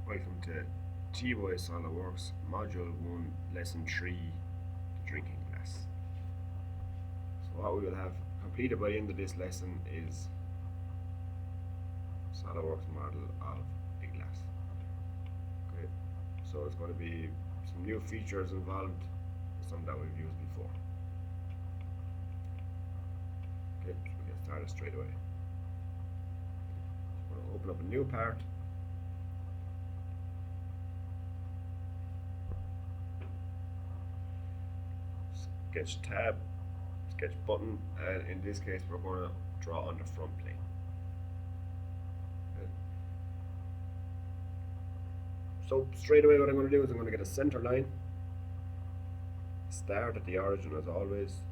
Welcome to TY SolidWorks Module 1 Lesson 3, the drinking glass. So what we will have completed by the end of this lesson is SolidWorks model of a glass. Okay, so it's going to be some new features involved, some that we've used before. Okay, so we get started straight away. So we're going to open up a new part. Sketch tab, sketch button, and in this case we're going to draw on the front plane. Okay. So straight away what I'm going to do is I'm going to get a center line, start at the origin as always.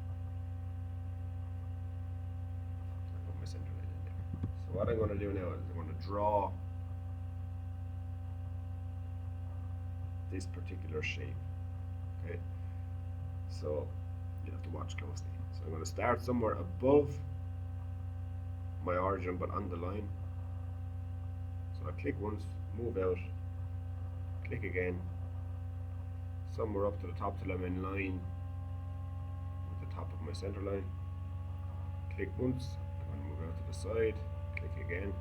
I put my center line in there. So what I'm going to do now is I'm going to draw this particular shape. Okay, so you have to watch closely. So I'm going to start somewhere above my origin but on the line. So I click once, move out, click again, somewhere up to the top till I'm in line with the top of my center line. Click once, I'm going to move out to the side, click again,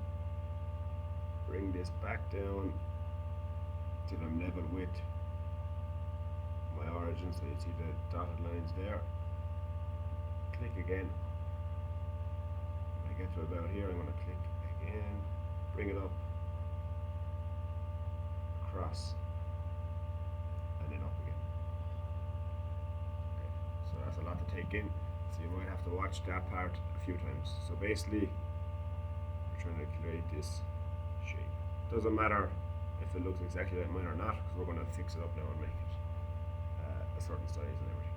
bring this back down till I'm level with my origin, so you see the dotted lines there. Click again. When I get to about here, I'm going to click again, bring it up, across, and then up again. Okay, so that's a lot to take in, so you might have to watch that part a few times. So basically, we're trying to create this shape. Doesn't matter if it looks exactly like mine or not, because we're going to fix it up now and make it a certain size and everything.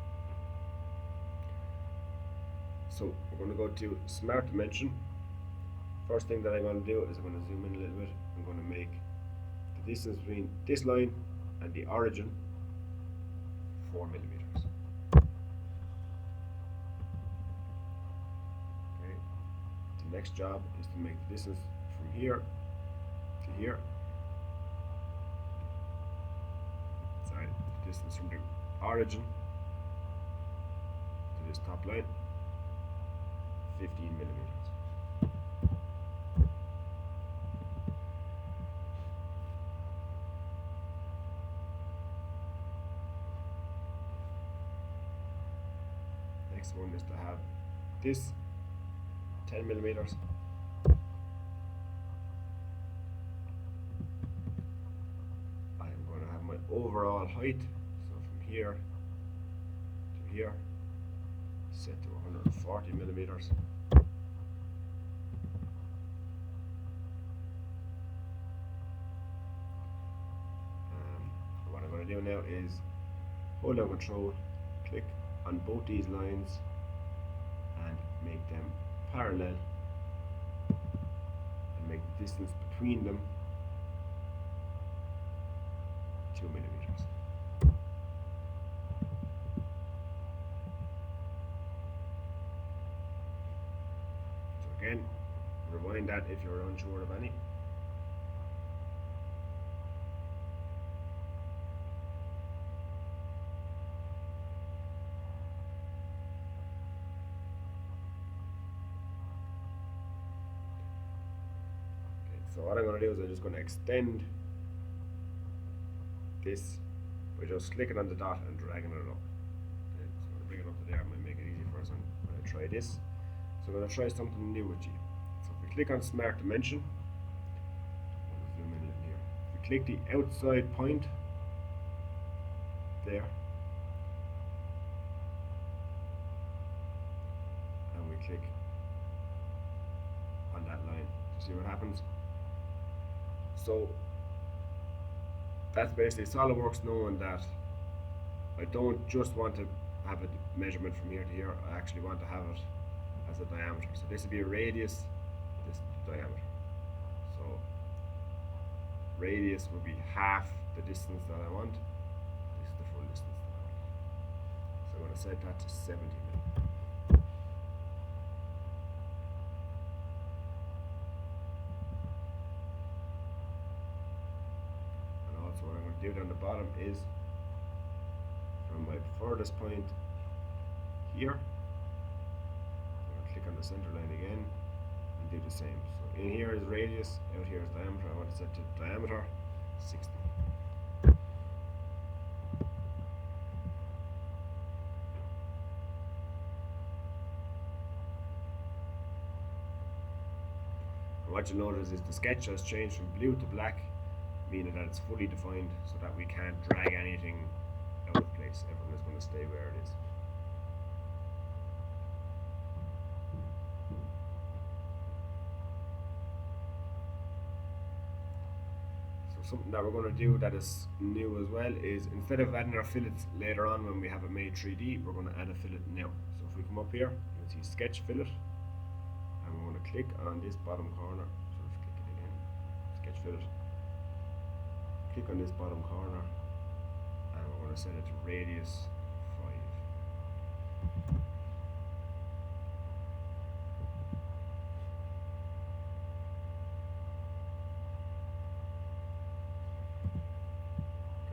So we're going to go to Smart Dimension. First thing that I'm going to do is I'm going to zoom in a little bit. I'm going to make the distance between this line and the origin 4 millimeters. Okay. The next job is to make the distance from here to here. Sorry, the distance from the origin to this top line, 15 millimeters. Next one is to have this 10 millimeters. I am going to have my overall height, so from here to here, set to 140 millimeters. What I'm going to do now is hold down Control, click on both these lines and make them parallel, and make the distance between them 2 millimeters. So again, rewind that if you're unsure of any. So what I'm going to do is I'm just going to extend this by just clicking on the dot and dragging it up. Okay, so I'm going to bring it up to there. I might make it easy for us when I try this. So I'm going to try something new with you. So if we click on Smart Dimension, I'm going to zoom in here. If we click the outside point there, and we click on that line, see what happens? So that's basically SolidWorks knowing that I don't just want to have a measurement from here to here, I actually want to have it as a diameter. So this would be a radius, this diameter. So radius would be half the distance that I want. This is the full distance that I want. So I'm going to set that to 70 millimeters. to do down the bottom is from my furthest point here, I'm going to click on the center line again and do the same. So in here is radius, out here is diameter. I want to set the diameter 60. And what you'll notice is the sketch has changed from blue to black, meaning that it's fully defined so that we can't drag anything out of place. Everything is going to stay where it is. So something that we're going to do that is new as well is, instead of adding our fillets later on when we have it made 3D, we're going to add a fillet now. So if we come up here, you can see sketch fillet, and we're going to click on this bottom corner. So let's click it again, sketch fillet. Click on this bottom corner, and we're going to set it to radius 5.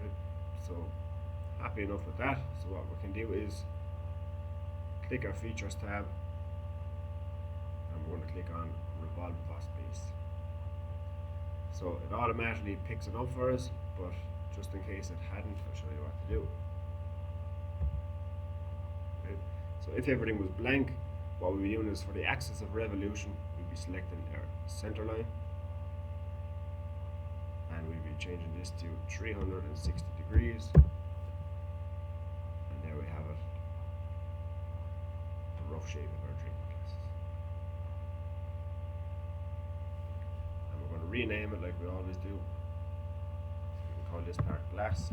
Good. So happy enough with that. So what we can do is click our features tab, and we're going to click on revolve boss base. So it automatically picks it up for us, but just in case it hadn't, I'll show you what to do. Okay. So if everything was blank, what we'll be doing is, for the axis of revolution, we'll be selecting our center line, and we'll be changing this to 360 degrees, and there we have it, the rough shape of our drinking glasses. We're going to rename it like we always do. We can call this part glass.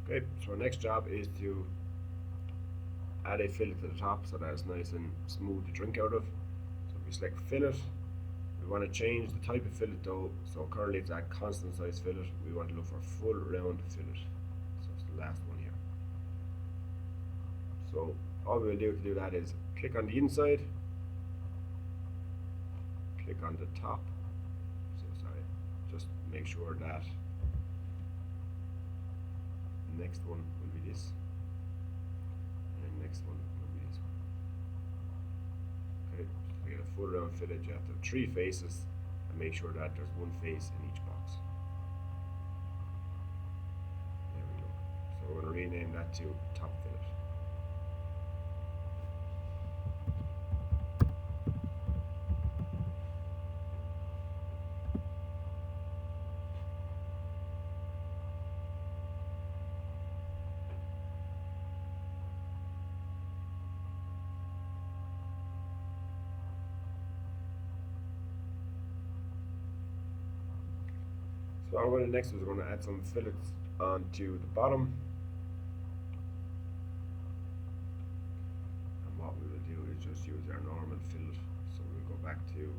Okay, so our next job is to add a fillet to the top so that it's nice and smooth to drink out of. So we select fillet. We want to change the type of fillet though. So currently it's at constant size fillet. We want to look for full round fillet. So it's the last one here. So all we'll do to do that is click on the inside, click on the top. So sorry, just make sure that next one will be this, and next one will be this one. Okay, so to get a full round fillet, you have to have 3 faces, and make sure that there's 1 face in each box. There we go. So we're going to rename that to top fillet. So what we're going to next is we're going to add some fillets onto the bottom. And what we will do is just use our normal fillet. So we'll go back to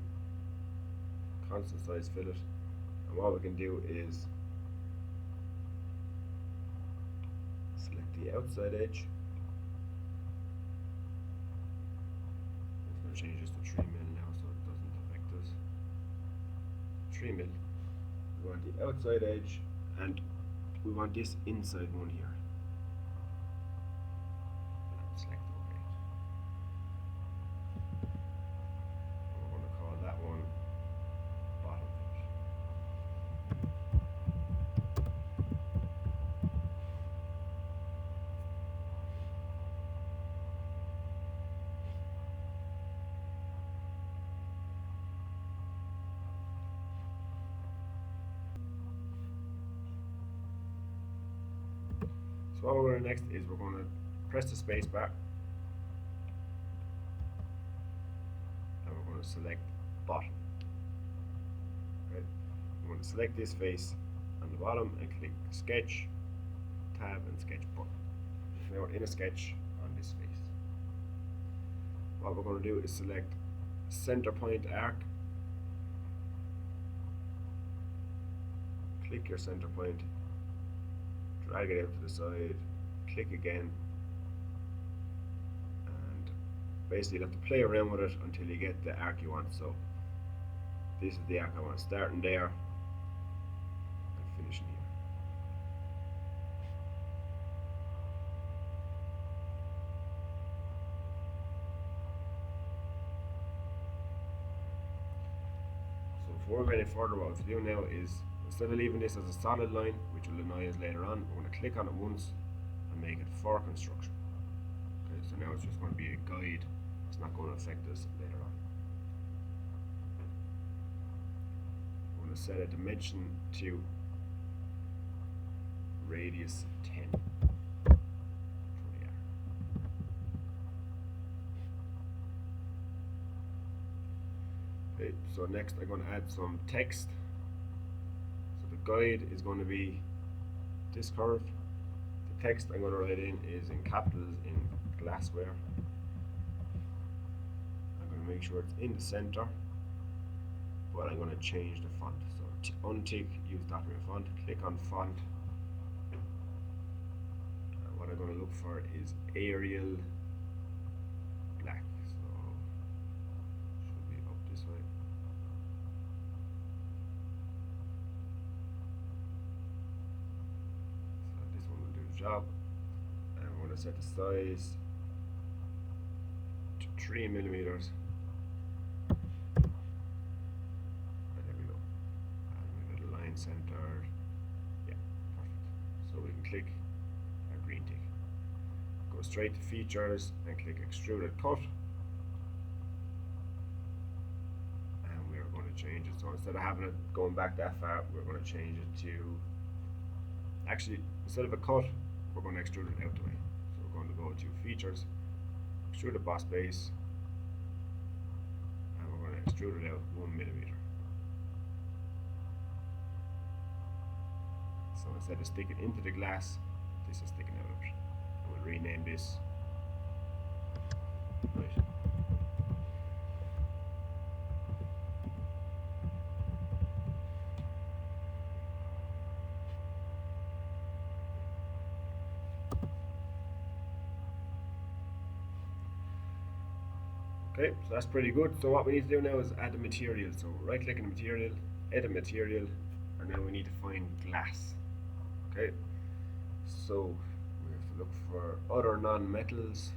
constant size fillet. And what we can do is select the outside edge. I'm going to change this to 3 mil now so it doesn't affect us. 3 mil. We want the outside edge, and we want this inside one here. Select OK. And we're going to call that one bottom edge. So what we're going to next is we're going to press the space bar, and we're going to select bottom. Okay. We're going to select this face on the bottom and click sketch, tab, and sketch button. Now we're in a sketch on this face. what we're going to do is select center point arc, click your center point, drag it out to the side, click again, and basically you have to play around with it until you get the arc you want. So this is the arc I want, starting there and finishing here. Before we go any further, what we'll do now is, instead of leaving this as a solid line, which will annoy us later on, we're going to click on it once and make it for construction. Okay, so now it's just going to be a guide. It's not going to affect us later on. I'm going to set a dimension to radius 10. Okay, so next I'm going to add some text. So the guide is going to be this curve. The text I'm going to write in is in capitals in glassware. I'm going to make sure it's in the center, but I'm going to change the font. So untick use document font, click on font. What I'm going to look for is Arial black. This way. So this one will do the job. And I'm going to set the size to 3 millimeters. And there we go. And we got a line centered. Yeah, perfect. So we can click a green tick. Go straight to features and click extruded cut. Change it. So instead of having it going back that far, we're going to change it to, actually instead of a cut, we're going to extrude it out the way. So we're going to go to features, extrude boss base, and we're going to extrude it out 1 millimeter. So instead of sticking into the glass, this is sticking out of it. And we'll rename this. Right. Okay, so that's pretty good. So what we need to do now is add the material. So right click on the material, edit material, and now we need to find glass. Okay, so we have to look for other non-metals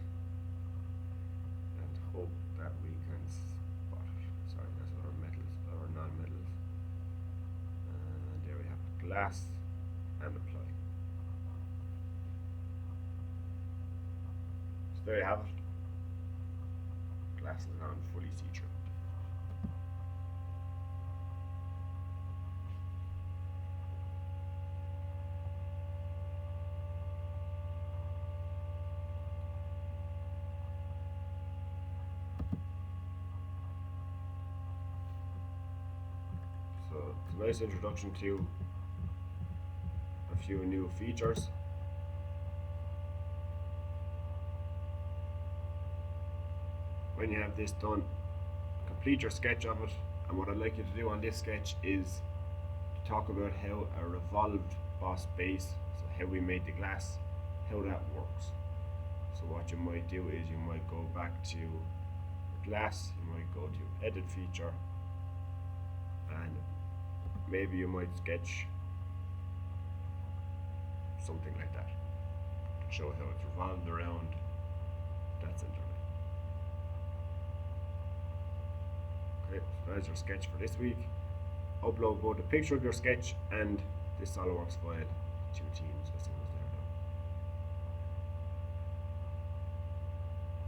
and hope that we can spot it. Sorry, that's other metals, other non-metals. And there we have glass and apply. So there you have it. Glass is now fully see-through. So it's a nice introduction to a few new features. When you have this done, complete your sketch of it, and what I'd like you to do on this sketch is to talk about how a revolved boss base, so how we made the glass, how that works. So what you might do is you might go back to glass, you might go to edit feature, and maybe you might sketch something like that to show how it's revolved around that center line. Okay, so that's your sketch for this week. Upload both a picture of your sketch and this SolidWorks file to your team.